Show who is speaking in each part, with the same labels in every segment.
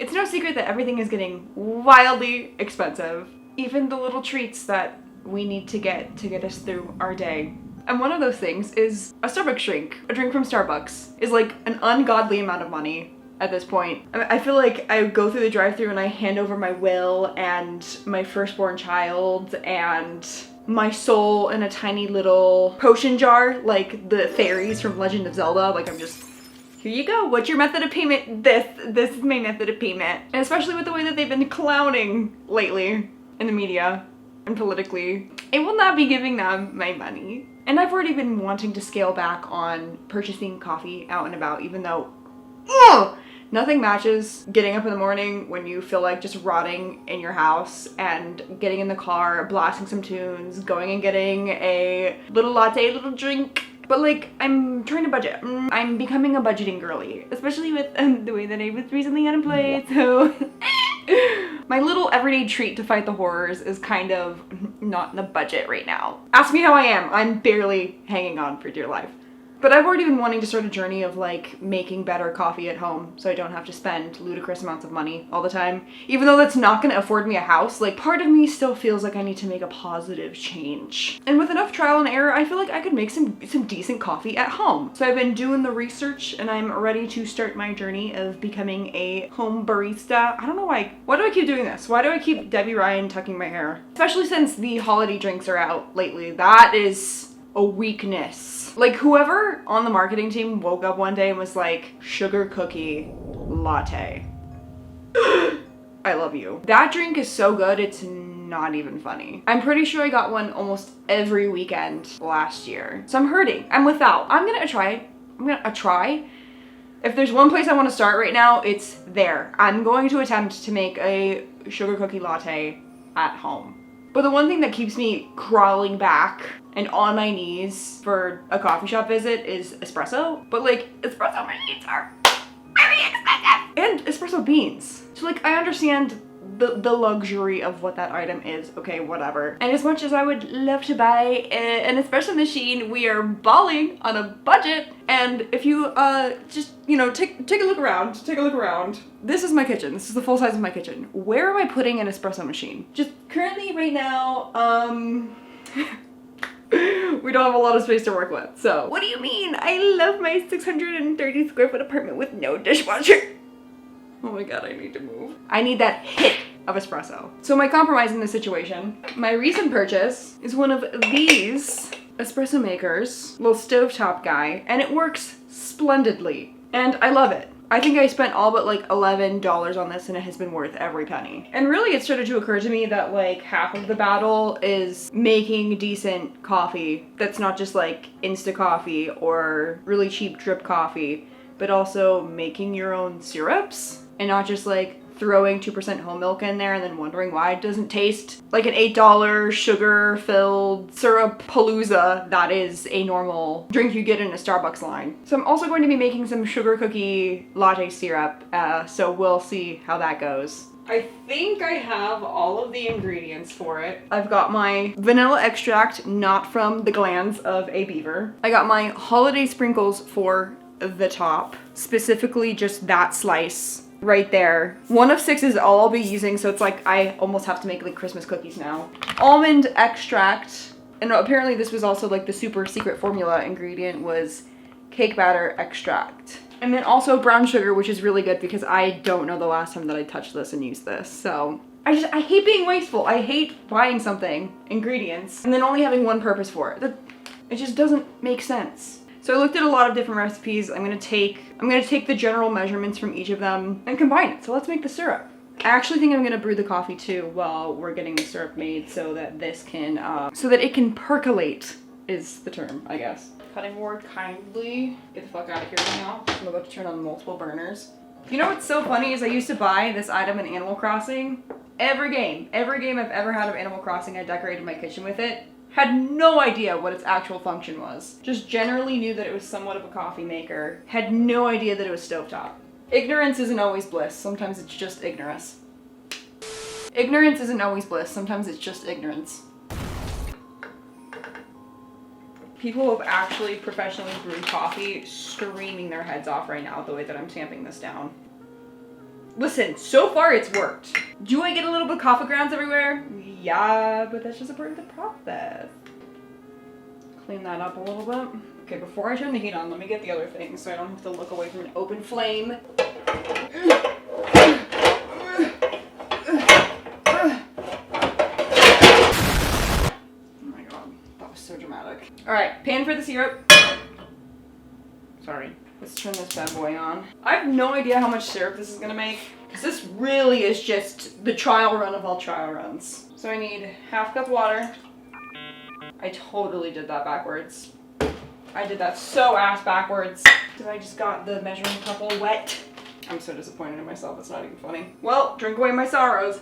Speaker 1: It's no secret that everything is getting wildly expensive. Even the little treats that we need to get us through our day. And one of those things is a Starbucks drink. A drink from Starbucks is like an ungodly amount of money at this point. I feel like I go through the drive-thru and I hand over my will and my firstborn child and my soul in a tiny little potion jar, like the fairies from Legend of Zelda. Like I'm just, here you go, what's your method of payment? This is my method of payment. And especially with the way that they've been clowning lately in the media and politically, I will not be giving them my money. And I've already been wanting to scale back on purchasing coffee out and about, even though, nothing matches getting up in the morning when you feel like just rotting in your house and getting in the car, blasting some tunes, going and getting a little latte, a little drink. But like, I'm trying to budget. I'm becoming a budgeting girly, especially with the way that I was recently unemployed, so my little everyday treat to fight the horrors is kind of not in the budget right now. Ask me how I am. I'm barely hanging on for dear life. But I've already been wanting to start a journey of like making better coffee at home so I don't have to spend ludicrous amounts of money all the time. Even though that's not gonna afford me a house, like part of me still feels like I need to make a positive change. And with enough trial and error, I feel like I could make some decent coffee at home. So I've been doing the research and I'm ready to start my journey of becoming a home barista. I don't know why do I keep doing this? Why do I keep Debbie Ryan tucking my hair? Especially since the holiday drinks are out lately. That is a weakness. Like whoever on the marketing team woke up one day and was like, sugar cookie latte. I love you. That drink is so good, it's not even funny. I'm pretty sure I got one almost every weekend last year. So I'm hurting. I'm without. I'm gonna try. If there's one place I want to start right now, it's there. I'm going to attempt to make a sugar cookie latte at home. But the one thing that keeps me crawling back and on my knees for a coffee shop visit is espresso. But like, espresso machines are very expensive. And espresso beans. So like, I understand the luxury of what that item is. Okay, whatever. And as much as I would love to buy an espresso machine, we are balling on a budget. And if you just, you know, take a look around. This is my kitchen. This is the full size of my kitchen. Where am I putting an espresso machine? Just currently right now, we don't have a lot of space to work with. So what do you mean? I love my 630 square foot apartment with no dishwasher. Oh my god, I need to move. I need that hit of espresso. So my compromise in this situation, my recent purchase is one of these espresso makers, little stovetop guy, and it works splendidly. And I love it. I think I spent all but like $11 on this and it has been worth every penny. And really it started to occur to me that like half of the battle is making decent coffee that's not just like Insta coffee or really cheap drip coffee, but also making your own syrups and not just like throwing 2% whole milk in there and then wondering why it doesn't taste like an $8 sugar-filled syrup palooza that is a normal drink you get in a Starbucks line. So I'm also going to be making some sugar cookie latte syrup, so we'll see how that goes. I think I have all of the ingredients for it. I've got my vanilla extract, not from the glands of a beaver. I got my holiday sprinkles for the top, specifically just that slice right there. 1 of 6 is all I'll be using, so it's like I almost have to make like Christmas cookies now. Almond extract, and apparently this was also like the super secret formula ingredient was cake batter extract. And then also brown sugar, which is really good because I don't know the last time that I touched this and used this. So I hate being wasteful. I hate buying something, ingredients, and then only having one purpose for it. It just doesn't make sense. So I looked at a lot of different recipes. I'm gonna take the general measurements from each of them and combine it. So let's make the syrup. I actually think I'm gonna brew the coffee too while we're getting the syrup made so that this can, so that it can percolate is the term, I guess. Cutting board kindly. Get the fuck out of here now. I'm about to turn on multiple burners. You know what's so funny is I used to buy this item in Animal Crossing. Every game I've ever had of Animal Crossing, I decorated my kitchen with it. Had no idea what its actual function was. Just generally knew that it was somewhat of a coffee maker. Had no idea that it was stovetop. Ignorance isn't always bliss. Sometimes it's just ignorance. Ignorance isn't always bliss. Sometimes it's just ignorance. People who have actually professionally brewed coffee screaming their heads off right now at the way that I'm tamping this down. Listen, so far it's worked. Do I get a little bit of coffee grounds everywhere? Yeah, but that's just a part of the process. Clean that up a little bit. Okay, before I turn the heat on, let me get the other thing so I don't have to look away from an open flame. So dramatic. All right, pan for the syrup. Sorry. Let's turn this bad boy on. I have no idea how much syrup this is gonna make, because this really is just the trial run of all trial runs. So I need half cup water. I totally did that backwards. I did that so ass backwards. Because I just got the measuring cup all wet. I'm so disappointed in myself, it's not even funny. Well, drink away my sorrows.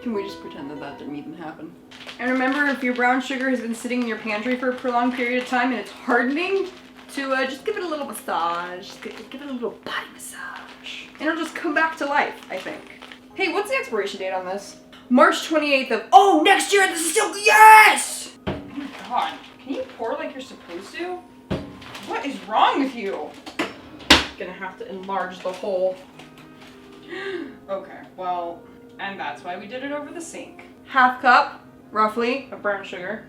Speaker 1: Can we just pretend that that didn't even happen? And remember, if your brown sugar has been sitting in your pantry for a prolonged period of time and it's hardening, to just give it a little massage. Give it a little body massage. And it'll just come back to life, I think. Hey, what's the expiration date on this? March 28th of, oh, next year, this is still, yes! Oh my God, can you pour like you're supposed to? What is wrong with you? Gonna have to enlarge the hole. Okay, well, and that's why we did it over the sink. Half cup, roughly, of brown sugar.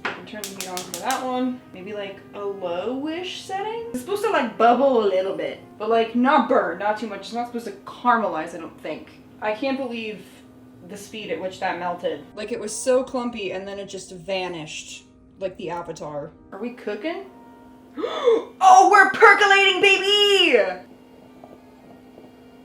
Speaker 1: I can turn the heat on for that one. Maybe like a lowish setting. It's supposed to like bubble a little bit, but like not burn, not too much. It's not supposed to caramelize, I don't think. I can't believe the speed at which that melted. Like it was so clumpy and then it just vanished, like the Avatar. Are we cooking? Oh, we're percolating, baby!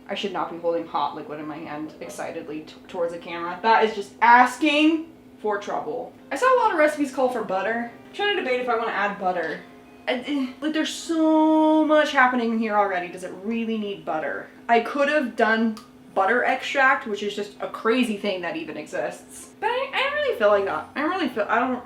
Speaker 1: I should not be holding hot liquid in my hand excitedly towards the camera. That is just asking for trouble. I saw a lot of recipes call for butter. I'm trying to debate if I want to add butter. Like there's so much happening here already. Does it really need butter? I could have done butter extract, which is just a crazy thing that even exists. But I don't really feel like that. I don't.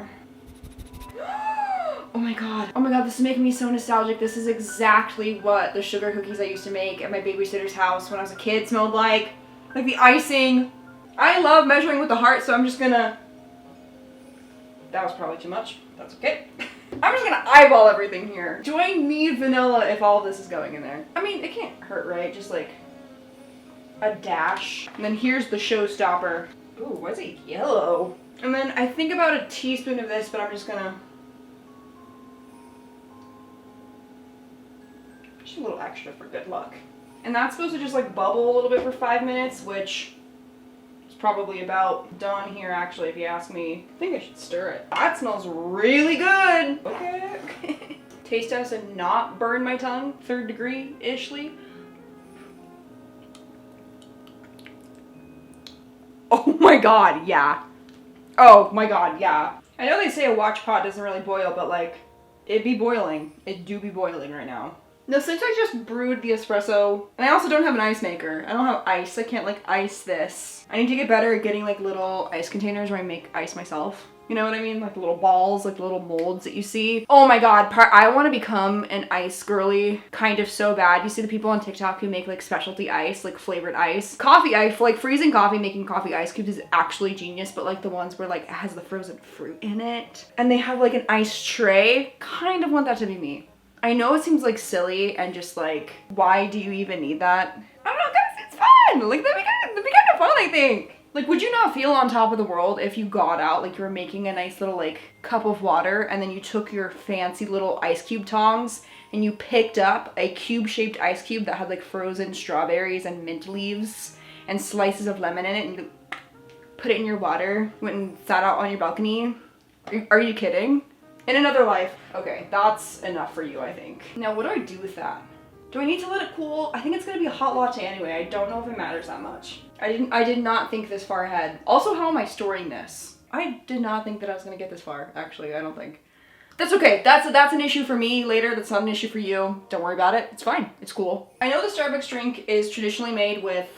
Speaker 1: Oh my god. Oh my god, this is making me so nostalgic. This is exactly what the sugar cookies I used to make at my babysitter's house when I was a kid smelled like. Like the icing. I love measuring with the heart, so I'm just gonna... That was probably too much. That's okay. I'm just gonna eyeball everything here. Do I need vanilla if all of this is going in there? I mean, it can't hurt, right? Just like a dash. And then here's the showstopper. Ooh, why is it yellow? And then I think about a teaspoon of this, but I'm just gonna... Just a little extra for good luck. And that's supposed to just like bubble a little bit for 5 minutes, which is probably about done here actually, if you ask me. I think I should stir it. That smells really good. Okay. Taste test and not burn my tongue, 3rd degree-ishly. Oh my god, yeah. Oh my god, yeah. I know they say a watch pot doesn't really boil, but like, it be boiling. It do be boiling right now. No, since I just brewed the espresso, and I also don't have an ice maker. I don't have ice. I can't like ice this. I need to get better at getting like little ice containers where I make ice myself. You know what I mean? Like the little balls, like the little molds that you see. Oh my god, I want to become an ice girly kind of so bad. You see the people on TikTok who make like specialty ice, like flavored ice. Coffee ice, like freezing coffee, making coffee ice cubes is actually genius, but like the ones where like it has the frozen fruit in it. And they have like an ice tray. Kind of want that to be me. I know it seems like silly and just like, why do you even need that? I don't know, guys, it's fun! Like, that'd be kind of fun, I think. Like, would you not feel on top of the world if you got out, like you were making a nice little like cup of water and then you took your fancy little ice cube tongs and you picked up a cube-shaped ice cube that had like frozen strawberries and mint leaves and slices of lemon in it and you put it in your water, went and sat out on your balcony? Are you kidding? In another life. Okay, that's enough for you, I think. Now, what do I do with that? Do I need to let it cool? I think it's gonna be a hot latte anyway. I don't know if it matters that much. I did not think this far ahead. Also, how am I storing this? I did not think that I was gonna get this far, actually, I don't think. That's okay, that's an issue for me later, that's not an issue for you. Don't worry about it, it's fine, it's cool. I know the Starbucks drink is traditionally made with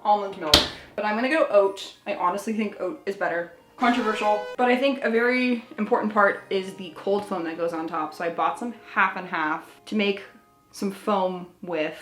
Speaker 1: almond milk, but I'm gonna go oat. I honestly think oat is better. Controversial, but I think a very important part is the cold foam that goes on top. So I bought some half and half to make some foam with.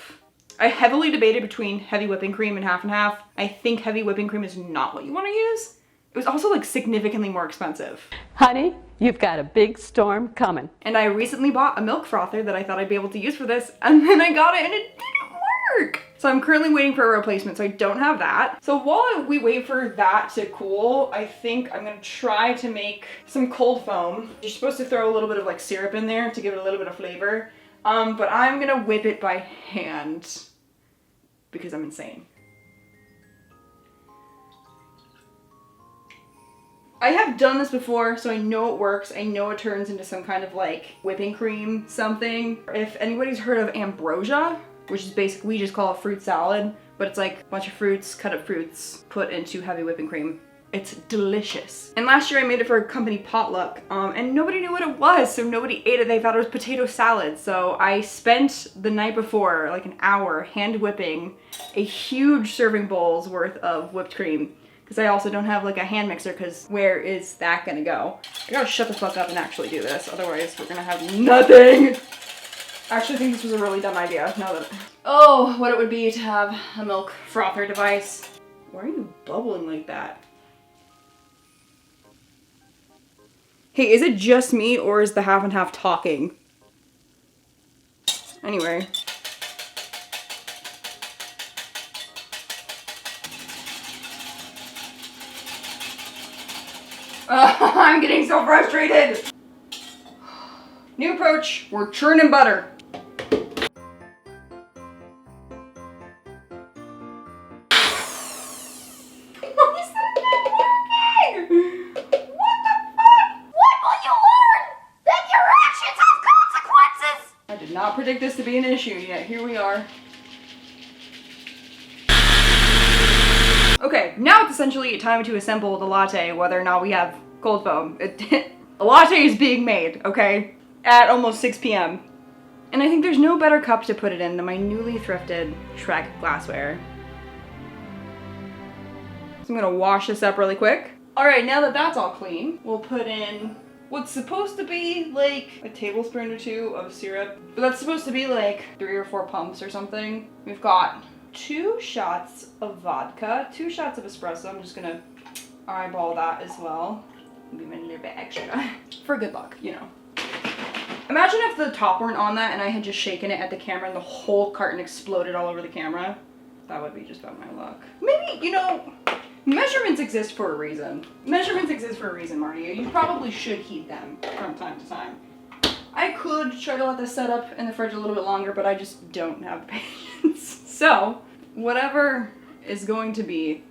Speaker 1: I heavily debated between heavy whipping cream and half. I think heavy whipping cream is not what you want to use. It was also like significantly more expensive.
Speaker 2: Honey, you've got a big storm coming.
Speaker 1: And I recently bought a milk frother that I thought I'd be able to use for this, and then I got it and it didn't work. So I'm currently waiting for a replacement, so I don't have that. So while we wait for that to cool, I think I'm gonna try to make some cold foam. You're supposed to throw a little bit of like syrup in there to give it a little bit of flavor. But I'm gonna whip it by hand because I'm insane. I have done this before, so I know it works. I know it turns into some kind of like whipping cream something. If anybody's heard of ambrosia, which is basically, we just call it fruit salad, but it's like a bunch of fruits, cut up fruits, put into heavy whipping cream. It's delicious. And last year I made it for a company potluck, and nobody knew what it was, so nobody ate it. They thought it was potato salad. So I spent the night before like an hour hand whipping a huge serving bowl's worth of whipped cream, because I also don't have like a hand mixer, because where is that gonna go? I gotta shut the fuck up and actually do this, otherwise we're gonna have nothing. I actually think this was a really dumb idea, now that... Oh, what it would be to have a milk frother device. Why are you bubbling like that? Hey, is it just me, or is the half and half talking? Anyway. I'm getting so frustrated! New approach, we're churning butter. Why is that not working? What the fuck? What will you learn? That your actions have consequences! I did not predict this to be an issue, yet here we are. Okay, now it's essentially time to assemble the latte, whether or not we have cold foam. A latte is being made, okay? At almost 6 p.m. And I think there's no better cup to put it in than my newly thrifted Shrek glassware. So I'm gonna wash this up really quick. All right, now that that's all clean, we'll put in what's supposed to be like a tablespoon or two of syrup, but that's supposed to be like 3 or 4 pumps or something. We've got 2 shots of vodka, 2 shots of espresso. I'm just gonna eyeball that as well. Give it a little bit extra for good luck, you know. Imagine if the top weren't on that and I had just shaken it at the camera and the whole carton exploded all over the camera. That would be just about my luck. Maybe, you know, measurements exist for a reason. Measurements exist for a reason, Marty. You probably should heed them from time to time. I could try to let this set up in the fridge a little bit longer, but I just don't have the patience. So, whatever is going to be...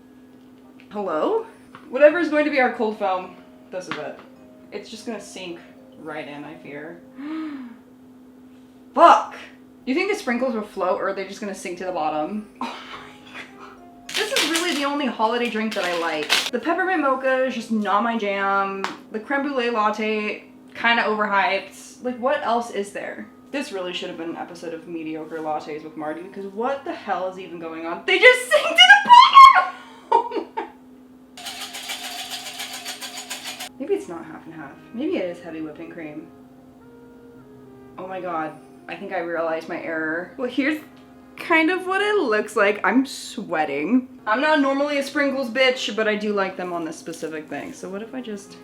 Speaker 1: Hello? Whatever is going to be our cold foam, this is it. It's just gonna sink right in, I fear. Fuck! Do you think the sprinkles will float, or are they just gonna sink to the bottom? Oh my god. This is really the only holiday drink that I like. The peppermint mocha is just not my jam. The creme brulee latte, kinda overhyped. Like, what else is there? This really should have been an episode of Mediocre Lattes with Marty, because what the hell is even going on? They just sink to the bottom! Oh my. Maybe it's not half and half. Maybe it is heavy whipping cream. Oh my god. I think I realized my error. Well, here's kind of what it looks like. I'm sweating. I'm not normally a sprinkles bitch, but I do like them on this specific thing. So what if I just...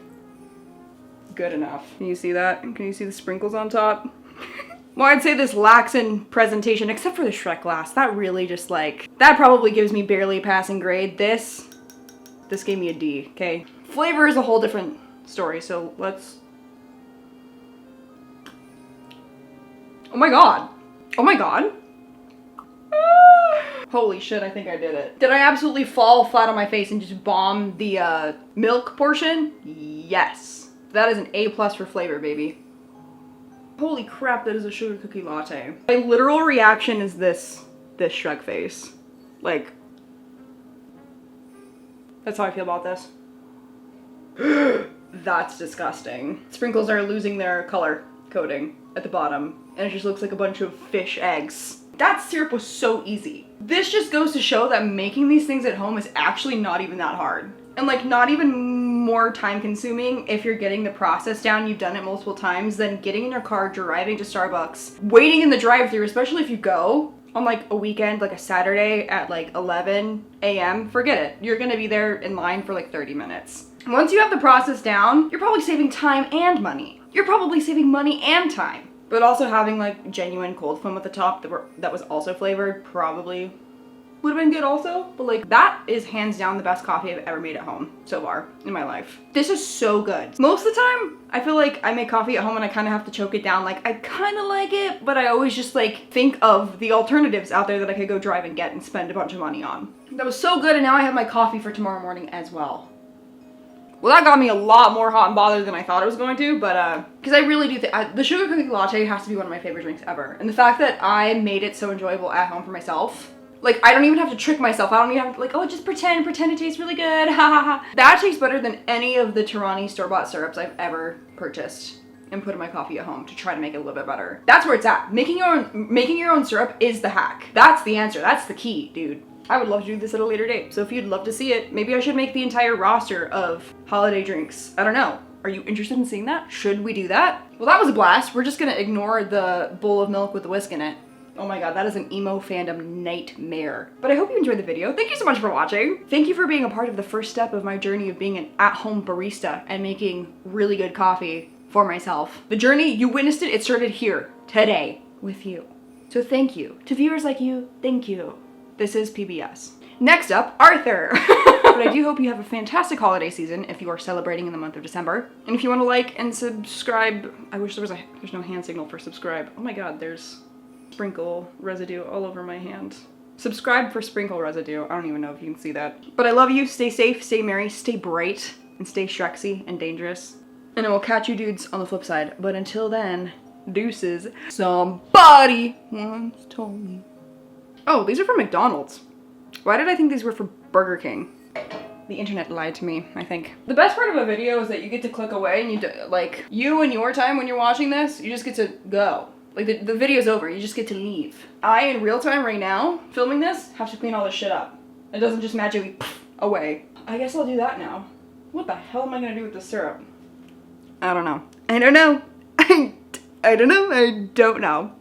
Speaker 1: Good enough. Can you see that? Can you see the sprinkles on top? Well, I'd say this lacks in presentation, except for the Shrek glass. That really just like... That probably gives me barely a passing grade. This gave me a D, okay? Flavor is a whole different story, so let's... Oh my god! Oh my god! Holy shit, I think I did it. Did I absolutely fall flat on my face and just bomb the milk portion? Yes. That is an A+ for flavor, baby. Holy crap, that is a sugar cookie latte. My literal reaction is this Shrek face. Like, that's how I feel about this. That's disgusting. Sprinkles are losing their color coating at the bottom, and it just looks like a bunch of fish eggs. That syrup was so easy. This just goes to show that making these things at home is actually not even that hard. And like, not even more time consuming if you're getting the process down, you've done it multiple times, than getting in your car, driving to Starbucks, waiting in the drive-thru, especially if you go on like a weekend, like a Saturday at like 11 a.m. Forget it. You're gonna be there in line for like 30 minutes. Once you have the process down, you're probably saving time and money. You're probably saving money and time. But also having like genuine cold foam at the top that was also flavored probably would have been good also. But like that is hands down the best coffee I've ever made at home so far in my life. This is so good. Most of the time, I feel like I make coffee at home and I kind of have to choke it down. Like I kind of like it, but I always just like think of the alternatives out there that I could go drive and get and spend a bunch of money on. That was so good, and now I have my coffee for tomorrow morning as well. Well, that got me a lot more hot and bothered than I thought it was going to, but because I really do think the sugar cookie latte has to be one of my favorite drinks ever. And the fact that I made it so enjoyable at home for myself, like I don't even have to trick myself. I don't even have to like, oh, just pretend it tastes really good, ha ha ha. That tastes better than any of the Tirani store-bought syrups I've ever purchased and put in my coffee at home to try to make it a little bit better. That's where it's at. Making your own syrup is the hack. That's the answer. That's the key, dude. I would love to do this at a later date. So if you'd love to see it, maybe I should make the entire roster of holiday drinks. I don't know. Are you interested in seeing that? Should we do that? Well, that was a blast. We're just gonna ignore the bowl of milk with the whisk in it. Oh my god, that is an emo fandom nightmare. But I hope you enjoyed the video. Thank you so much for watching. Thank you for being a part of the first step of my journey of being an at-home barista and making really good coffee for myself. The journey, you witnessed it, it started here, today, with you. So thank you. To viewers like you, thank you. This is PBS. Next up, Arthur. But I do hope you have a fantastic holiday season if you are celebrating in the month of December. And if you want to like and subscribe, I wish there's no hand signal for subscribe. Oh my god, there's sprinkle residue all over my hand. Subscribe for sprinkle residue. I don't even know if you can see that. But I love you. Stay safe, stay merry, stay bright, and stay Shrexy and dangerous. And I will catch you dudes on the flip side. But until then, deuces. Somebody once told me. Oh, these are from McDonald's. Why did I think these were for Burger King? The internet lied to me, I think. The best part of a video is that you get to click away and you and your time when you're watching this, you just get to go. Like the video's over, you just get to leave. I, in real time right now, filming this, have to clean all this shit up. It doesn't just magically away. I guess I'll do that now. What the hell am I gonna do with the syrup? I don't know. I don't know. I don't know. I don't know.